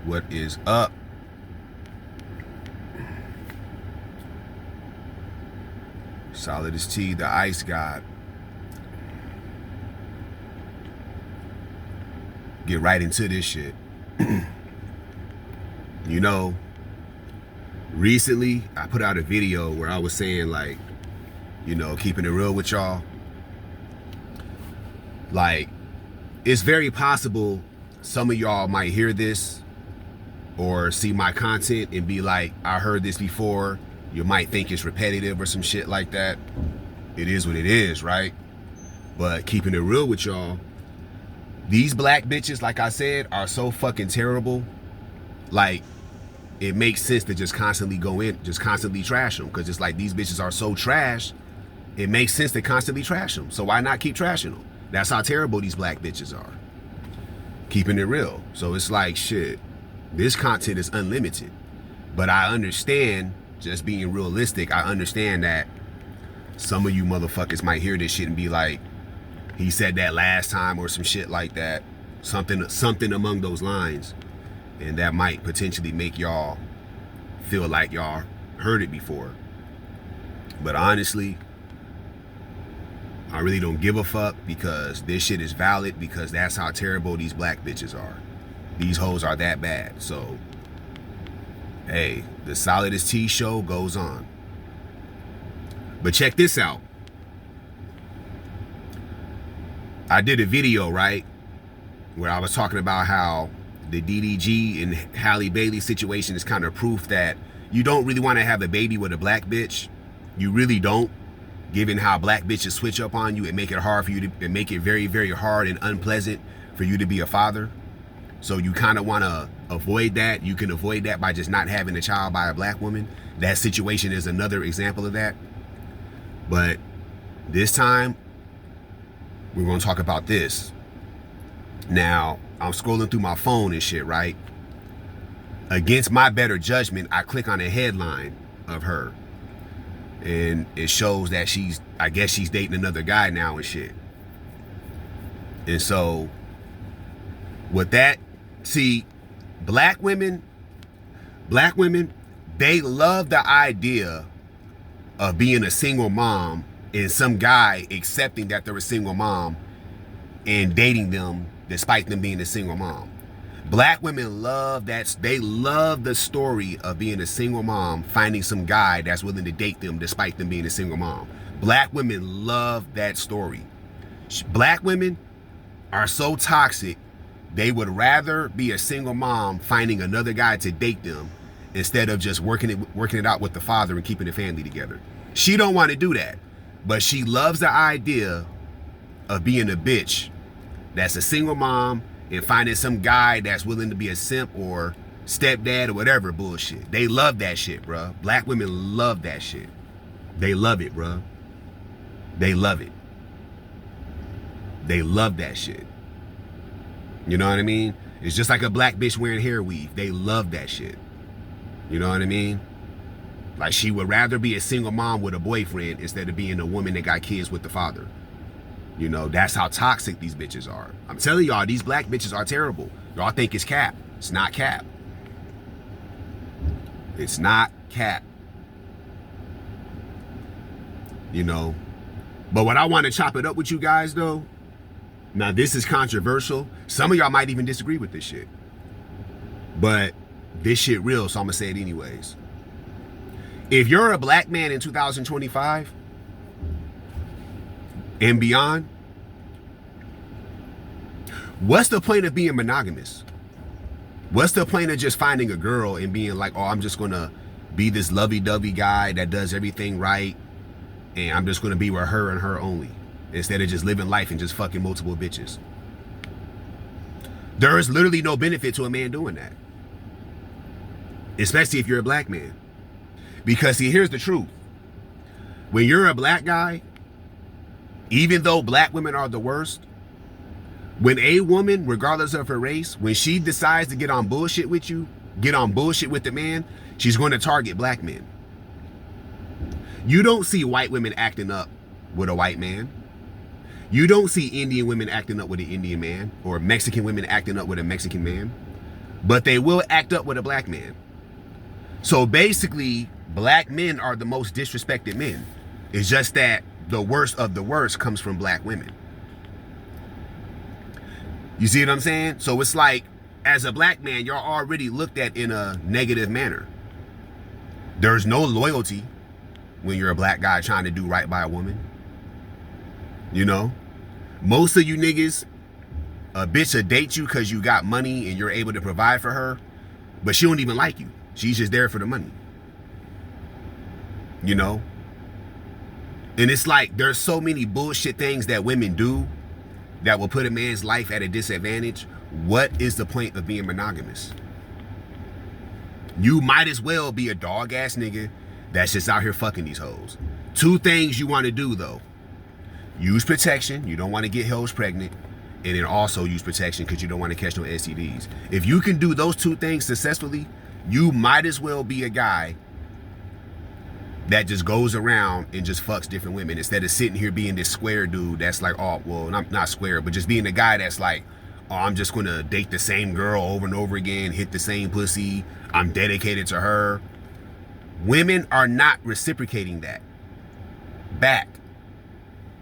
What is up? Solidus-T, the ice god. Get right into this shit. You know, recently I put out a video where I was saying, like, you know, keeping it real with y'all. Like, it's very possible some of y'all might hear this or see my content and be like, I heard this before. You might think it's repetitive or some shit like that. It is what it is, right? But keeping it real with y'all, these black bitches, like I said, are so fucking terrible. Like, it makes sense to just constantly go in, just constantly trash them. Because it's like these bitches are so trash, it makes sense to constantly trash them. So why not keep trashing them? That's how terrible these black bitches are. Keeping it real. So it's like, shit, this content is unlimited. But I understand, just being realistic, I understand that some of you motherfuckers might hear this shit and be like, he said that last time or some shit like that. Something among those lines. And that might potentially make y'all feel like y'all heard it before. But honestly, I really don't give a fuck, because this shit is valid, because that's how terrible these black bitches are. These hoes are that bad. So, hey, the Solidus-T show goes on. But check this out. I did a video, right, where I was talking about how the DDG and Halle Bailey situation is kind of proof that you don't really want to have a baby with a black bitch. You really don't. Given how black bitches switch up on you and make it hard for you to, make it very, very hard and unpleasant for you to be a father. So you kind of want to avoid that. You can avoid that by just not having a child by a black woman. That situation is another example of that. But this time, we're going to talk about this. Now, I'm scrolling through my phone and shit, right? Against my better judgment, I click on a headline of her. And it shows that I guess she's dating another guy now and shit. And so, with that, see, black women, they love the idea of being a single mom and some guy accepting that they're a single mom and dating them despite them being a single mom. Black women love that. They love the story of being a single mom, finding some guy that's willing to date them despite them being a single mom. Black women love that story. Black women are so toxic, they would rather be a single mom finding another guy to date them instead of just working it out with the father and keeping the family together. She don't want to do that, but she loves the idea of being a bitch that's a single mom and finding some guy that's willing to be a simp or stepdad or whatever bullshit. They love that shit, bruh. Black women love that shit. They love it, bruh. They love it. They love that shit. You know what I mean? It's just like a black bitch wearing hair weave. They love that shit. You know what I mean? Like, she would rather be a single mom with a boyfriend instead of being a woman that got kids with the father. You know, that's how toxic these bitches are. I'm telling y'all, these black bitches are terrible. Y'all think it's cap. It's not cap. It's not cap. You know, but what I want to chop it up with you guys, though, now this is controversial. Some of y'all might even disagree with this shit. But this shit real, so I'm going to say it anyways. If you're a black man in 2025 and beyond, what's the point of being monogamous? What's the point of just finding a girl and being like, oh, I'm just going to be this lovey-dovey guy that does everything right, and I'm just going to be with her and her only, instead of just living life and just fucking multiple bitches? There is literally no benefit to a man doing that, especially if you're a black man. Because, see, here's the truth. When you're a black guy, even though black women are the worst, when a woman, regardless of her race, when she decides to get on bullshit with you, get on bullshit with the man, she's going to target black men. You don't see white women acting up with a white man. You don't see Indian women acting up with an Indian man, or Mexican women acting up with a Mexican man. but they will act up with a black man. So basically, black men are the most disrespected men. It's just that the worst of the worst comes from black women. You see what I'm saying? So it's like, as a black man, you're already looked at in a negative manner. There's no loyalty when you're a black guy trying to do right by a woman. You know? Most of you niggas, a bitch will date you because you got money and you're able to provide for her, but she don't even like you. She's just there for the money. You know? And it's like, there's so many bullshit things that women do that will put a man's life at a disadvantage. What is the point of being monogamous? You might as well be a dog ass nigga that's just out here fucking these hoes. Two things you want to do though. Use protection. You don't want to get hoes pregnant. And then also use protection because you don't want to catch no STDs. If you can do those two things successfully, you might as well be a guy that just goes around and just fucks different women instead of sitting here being this square dude that's like, oh, well, not square, but just being the guy that's like, oh, I'm just going to date the same girl over and over again, hit the same pussy, I'm dedicated to her. Women are not reciprocating that back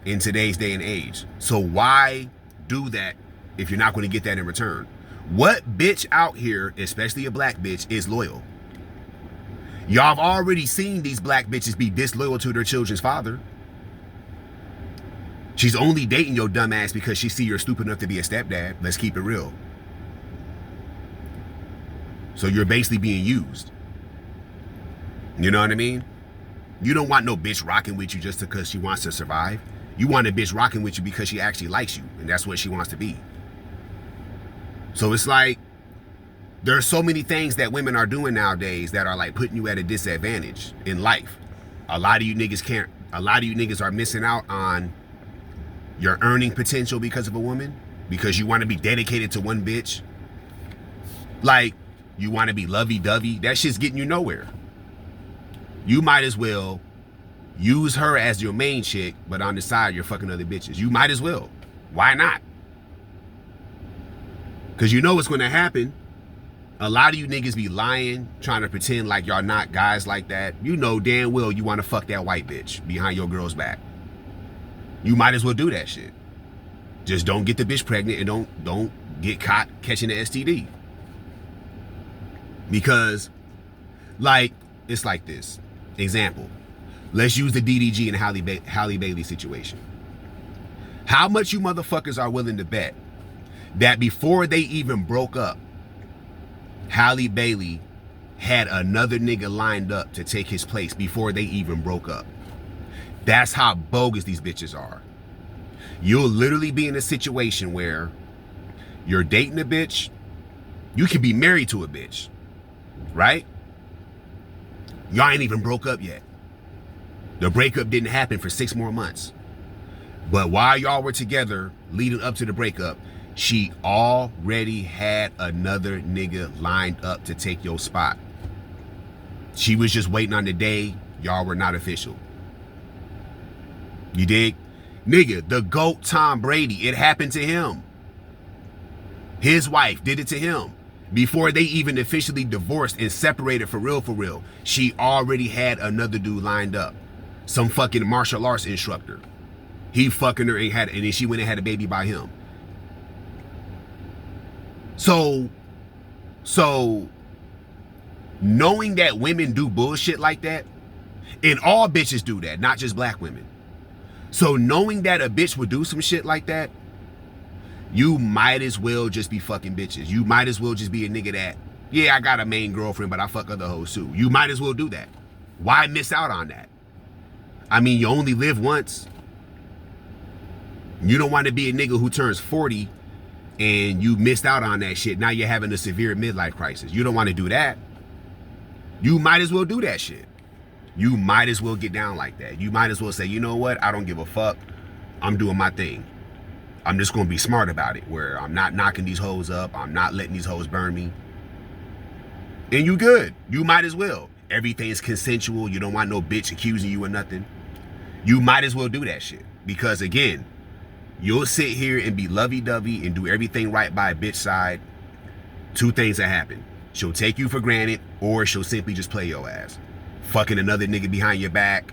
in today's day and age. So why do that if you're not going to get that in return? What bitch out here, especially a black bitch, is loyal? Y'all have already seen these black bitches be disloyal to their children's father. She's only dating your dumb ass because she see you're stupid enough to be a stepdad. Let's keep it real. So you're basically being used. You know what I mean? You don't want no bitch rocking with you just because she wants to survive. You want a bitch rocking with you because she actually likes you, and that's what she wants to be. So it's like, there are so many things that women are doing nowadays that are like putting you at a disadvantage in life. A lot of you niggas are missing out on your earning potential because of a woman, because you want to be dedicated to one bitch. Like, you want to be lovey-dovey. That shit's getting you nowhere. You might as well use her as your main chick, but on the side you're fucking other bitches. You might as well. Why not? Because you know what's going to happen. A lot of you niggas be lying, trying to pretend like y'all not guys like that. You know damn well you want to fuck that white bitch behind your girl's back. You might as well do that shit. Just don't get the bitch pregnant and don't get caught catching the STD. Because, like, it's like this. Example. Let's use the DDG and Halle Bailey situation. How much you motherfuckers are willing to bet that before they even broke up, Halle Bailey had another nigga lined up to take his place before they even broke up? That's how bogus these bitches are. You'll literally be in a situation where you're dating a bitch. You can be married to a bitch, right? Y'all ain't even broke up yet. The breakup didn't happen for 6 more months. But while y'all were together leading up to the breakup, she already had another nigga lined up to take your spot. She was just waiting on the day y'all were not official. You dig? Nigga, the GOAT Tom Brady, it happened to him. His wife did it to him. Before they even officially divorced and separated for real, she already had another dude lined up. Some fucking martial arts instructor. He fucking her and then she went and had a baby by him. So knowing that women do bullshit like that, and all bitches do that, not just black women. So knowing that a bitch would do some shit like that, you might as well just be fucking bitches. You might as well just be a nigga that, yeah, I got a main girlfriend, but I fuck other hoes too. You might as well do that. Why miss out on that? I mean, you only live once. You don't want to be a nigga who turns 40 and you missed out on that shit. Now you're having a severe midlife crisis. You don't want to do that. You might as well do that shit. You might as well get down like that. You might as well say, you know what? I don't give a fuck. I'm doing my thing. I'm just going to be smart about it, where I'm not knocking these hoes up. I'm not letting these hoes burn me. And you good. You might as well. Everything's consensual. You don't want no bitch accusing you of nothing. You might as well do that shit. Because again, you'll sit here and be lovey-dovey and do everything right by a bitch side Two things that happen. She'll take you for granted, or she'll simply just play your ass. Fucking another nigga behind your back,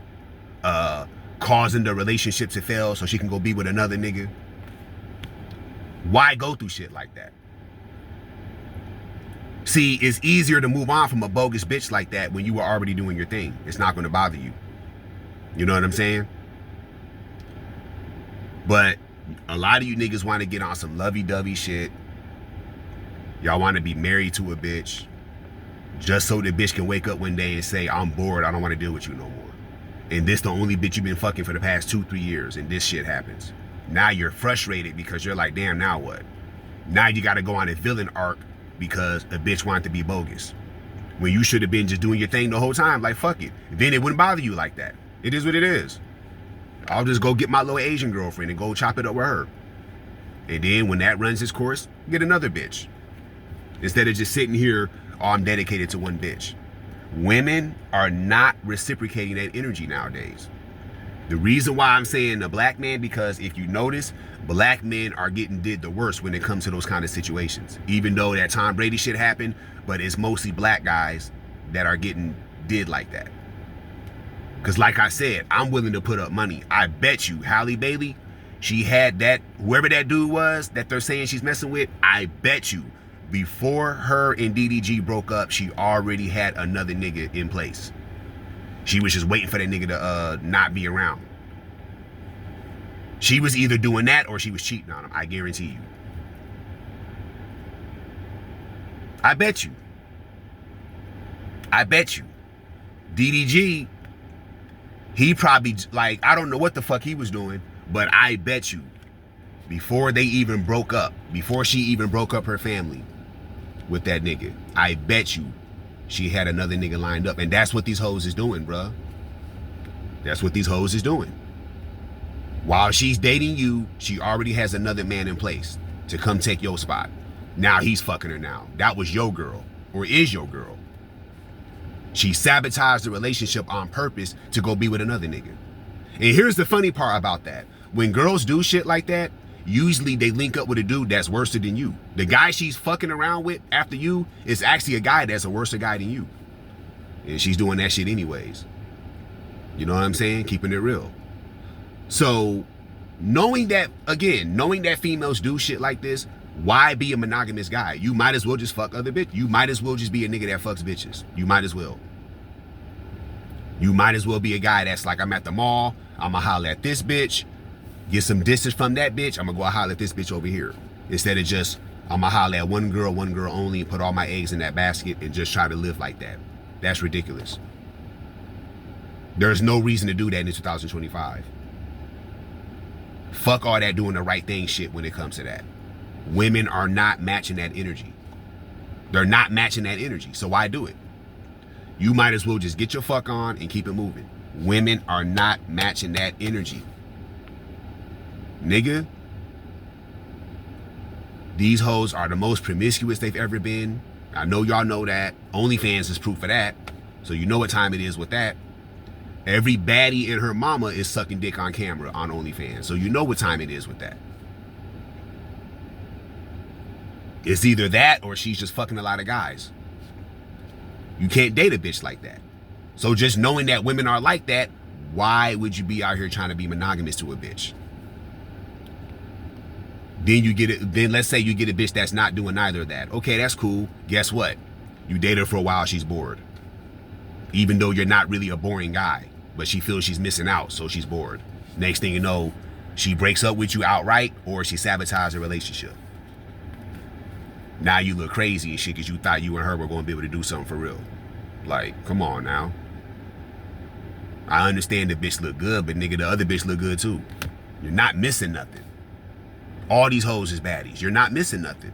causing the relationship to fail so she can go be with another nigga. Why go through shit like that? See, it's easier to move on from a bogus bitch like that when you were already doing your thing. It's not going to bother you. You know what I'm saying? But a lot of you niggas want to get on some lovey-dovey shit. Y'all want to be married to a bitch just so the bitch can wake up one day and say, I'm bored, I don't want to deal with you no more. And this the only bitch you've been fucking for the past 2-3 years, and this shit happens. Now you're frustrated because you're like, damn, now what? Now you got to go on a villain arc because a bitch wanted to be bogus. When you should have been just doing your thing the whole time, like, fuck it. Then it wouldn't bother you like that. It is what it is. I'll just go get my little Asian girlfriend and go chop it up with her. And then when that runs its course, get another bitch. Instead of just sitting here, oh, I'm dedicated to one bitch. Women are not reciprocating that energy nowadays. The reason why I'm saying a black man, because if you notice, black men are getting did the worst when it comes to those kind of situations. Even though that Tom Brady shit happened, but it's mostly black guys that are getting did like that. Because like I said, I'm willing to put up money. I bet you Halle Bailey, she had that, whoever that dude was that they're saying she's messing with, I bet you before her and DDG broke up, she already had another nigga in place. She was just waiting for that nigga to not be around. She was either doing that or she was cheating on him. I guarantee you. I bet you. I bet you. DDG, he probably, like, I don't know what the fuck he was doing, but I bet you before they even broke up, before she even broke up her family with that nigga, I bet you she had another nigga lined up. And that's what these hoes is doing, bruh. That's what these hoes is doing. While she's dating you, she already has another man in place to come take your spot. Now he's fucking her now. That was your girl, or is your girl. She sabotaged the relationship on purpose to go be with another nigga. And here's the funny part about that. When girls do shit like that, usually they link up with a dude that's worse than you. The guy she's fucking around with after you is actually a guy that's a worse guy than you. And she's doing that shit anyways. You know what I'm saying? Keeping it real. So, knowing that, again, knowing that females do shit like this, why be a monogamous guy? You might as well just fuck other bitches. You might as well just be a nigga that fucks bitches. You might as well. You might as well be a guy that's like, I'm at the mall, I'ma holler at this bitch, get some distance from that bitch, I'm gonna go holler at this bitch over here. Instead of just, I'm gonna holler at one girl only, and put all my eggs in that basket and just try to live like that. That's ridiculous. There's no reason to do that in 2025. Fuck all that doing the right thing shit when it comes to that. Women are not matching that energy. They're not matching that energy, so why do it? You might as well just get your fuck on and keep it moving. Women are not matching that energy. Nigga, these hoes are the most promiscuous they've ever been. I know y'all know that. OnlyFans is proof of that. So you know what time it is with that. Every baddie and her mama is sucking dick on camera on OnlyFans. So you know what time it is with that. It's either that or she's just fucking a lot of guys. You can't date a bitch like that. So just knowing that women are like that, why would you be out here trying to be monogamous to a bitch? Then you get it. Then let's say you get a bitch that's not doing neither of that. Okay, that's cool. Guess what? You date her for a while, she's bored. Even though you're not really a boring guy, but she feels she's missing out, so she's bored. Next thing you know, she breaks up with you outright, or she sabotages the relationship. Now you look crazy and shit because you thought you and her were going to be able to do something for real. Like, come on now. I understand the bitch look good, but nigga, the other bitch look good too. You're not missing nothing. All these hoes is baddies. You're not missing nothing.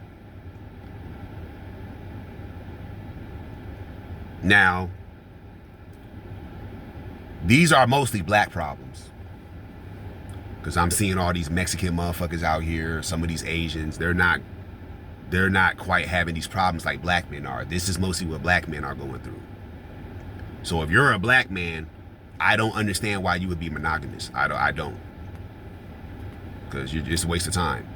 Now, these are mostly black problems. Because I'm seeing all these Mexican motherfuckers out here, some of these Asians, they're not quite having these problems like black men are. This is mostly what black men are going through. So if you're a black man, I don't understand why you would be monogamous. I don't. Because you're just a waste of time.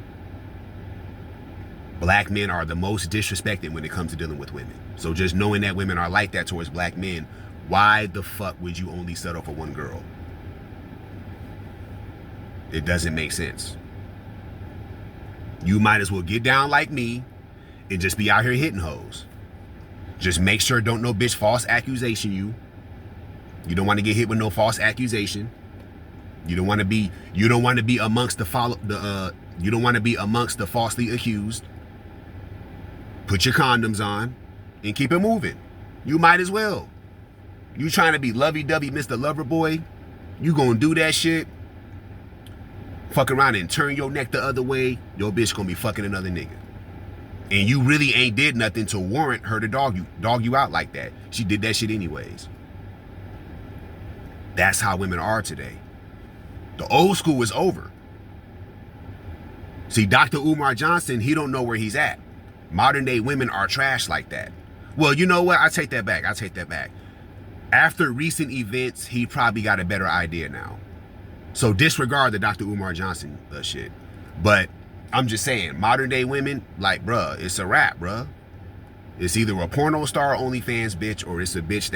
Black men are the most disrespected when it comes to dealing with women. So just knowing that women are like that towards black men, why the fuck would you only settle for one girl? It doesn't make sense. You might as well get down like me and just be out here hitting hoes. Just make sure don't no bitch false accusation you. You don't want to get hit with no false accusation. You don't want to be amongst the you don't want to be amongst the falsely accused. Put your condoms on and keep it moving. You might as well. You trying to be lovey-dovey Mr. Loverboy, you gonna do that shit. Fuck around and turn your neck the other way, your bitch gonna be fucking another nigga. And you really ain't did nothing to warrant her to dog you out like that. She did that shit anyways. That's how women are today. The old school is over. See, Dr. Umar Johnson, he don't know where he's at. Modern day women are trash like that. Well, you know what? I take that back. After recent events, he probably got a better idea now. So disregard the Dr. Umar Johnson shit. But I'm just saying, modern day women, like, bruh, it's a wrap, bruh. It's either a porno star OnlyFans bitch or it's a bitch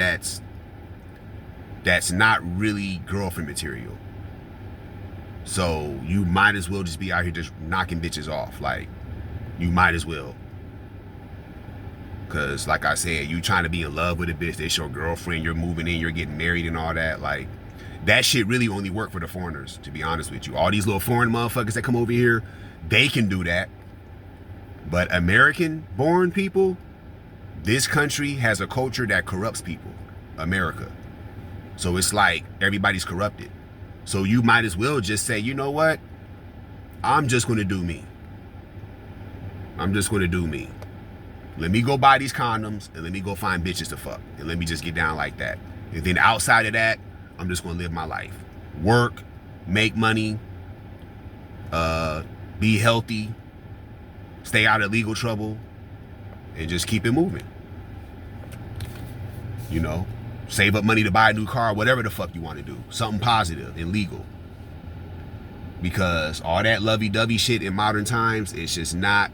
that's not really girlfriend material. So you might as well just be out here just knocking bitches off. Like, you might as well. Because, like I said, you trying to be in love with a bitch, that's your girlfriend, you're moving in, you're getting married and all that. Like, that shit really only work for the foreigners, to be honest with you. All these little foreign motherfuckers that come over here, they can do that. But American-born people, this country has a culture that corrupts people. America. So it's like everybody's corrupted. So you might as well just say, you know what? I'm just going to do me. I'm just going to do me. Let me go buy these condoms and let me go find bitches to fuck. And let me just get down like that. And then outside of that, I'm just going to live my life. Work, make money, be healthy, stay out of legal trouble, and just keep it moving. You know, save up money to buy a new car, whatever the fuck you want to do. Something positive and legal. Because all that lovey-dovey shit in modern times, it's just not,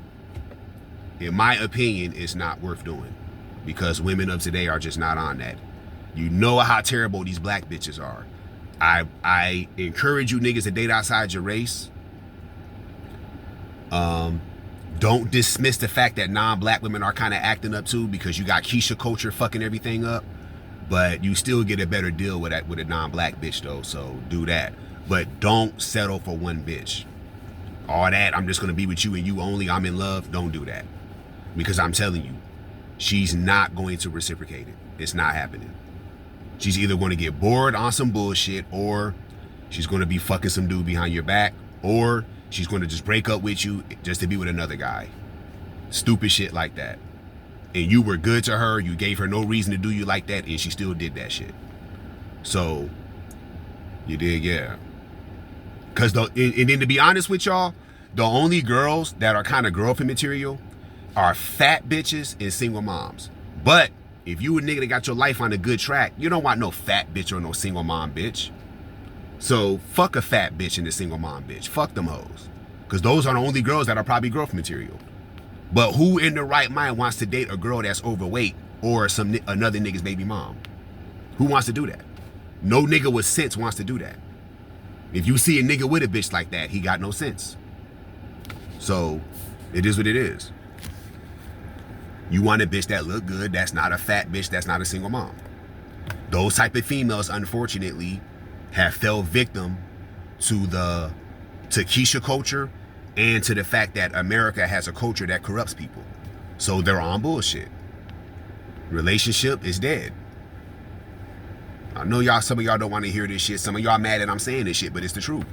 in my opinion, it's not worth doing. Because women of today are just not on that. You know how terrible these black bitches are. I encourage you niggas to date outside your race. Don't dismiss the fact that non-black women are kind of acting up too, because you got Keisha culture fucking everything up. But you still get a better deal with a non-black bitch though, so do that. But don't settle for one bitch. All that, I'm just gonna be with you and you only, I'm in love, don't do that. Because I'm telling you, she's not going to reciprocate it. It's not happening. She's either going to get bored on some bullshit, or she's going to be fucking some dude behind your back, or she's going to just break up with you just to be with another guy. Stupid shit like that. And you were good to her, you gave her no reason to do you like that, and she still did that shit. So, you did, yeah. Because, and then to be honest with y'all, the only girls that are kind of girlfriend material are fat bitches and single moms. But if you a nigga that got your life on a good track, you don't want no fat bitch or no single mom bitch. So fuck a fat bitch and a single mom bitch. Fuck them hoes. Because those are the only girls that are probably girlfriend material. But who in the right mind wants to date a girl that's overweight or another nigga's baby mom? Who wants to do that? No nigga with sense wants to do that. If you see a nigga with a bitch like that, he got no sense. So it is what it is. You want a bitch that look good, that's not a fat bitch, that's not a single mom. Those type of females, unfortunately, have fell victim to Keisha culture and to the fact that America has a culture that corrupts people. So they're on bullshit. Relationship is dead. I know some of y'all don't want to hear this shit. Some of y'all mad that I'm saying this shit, but it's the truth.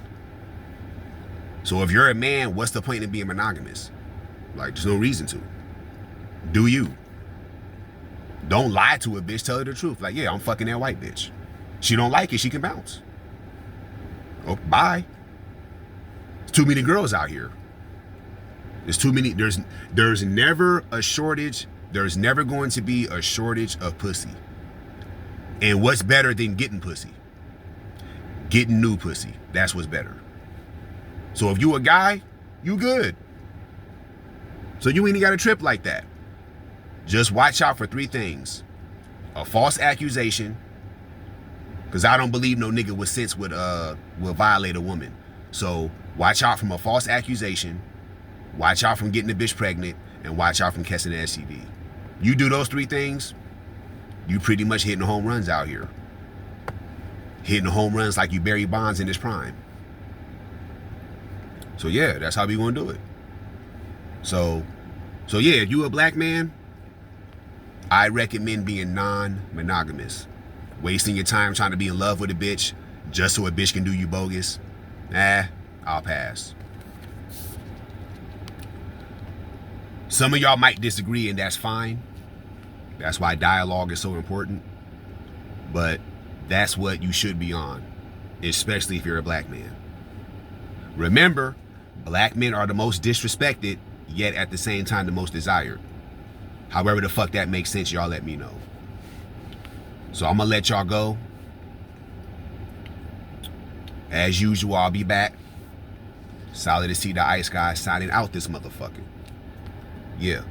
So if you're a man, what's the point in being monogamous? Like, there's no reason to. Do you? Don't lie to a bitch, tell her the truth. Like, yeah, I'm fucking that white bitch. She don't like it, she can bounce. Oh, bye. There's too many girls out here. There's too many, there's never a shortage, there's never going to be a shortage of pussy. And what's better than getting pussy? Getting new pussy. That's what's better. So if you a guy, you good. So you ain't got to trip like that. Just watch out for 3 things. A false accusation, because I don't believe no nigga with sense would violate a woman. So watch out from a false accusation, watch out from getting a bitch pregnant, and watch out from catching an STD. You do those 3 things, you pretty much hitting home runs out here. Hitting home runs like you Barry Bonds in his prime. So yeah, that's how we gonna do it. So yeah, if you a black man, I recommend being non-monogamous. Wasting your time trying to be in love with a bitch just so a bitch can do you bogus, I'll pass. Some of y'all might disagree, and that's fine. That's why dialogue is so important. But that's what you should be on, especially if you're a black man. Remember, black men are the most disrespected, yet at the same time the most desired. However the fuck that makes sense, y'all let me know. So I'm gonna let y'all go. As usual, I'll be back. Solidus-T the Ice Guy signing out this motherfucker. Yeah.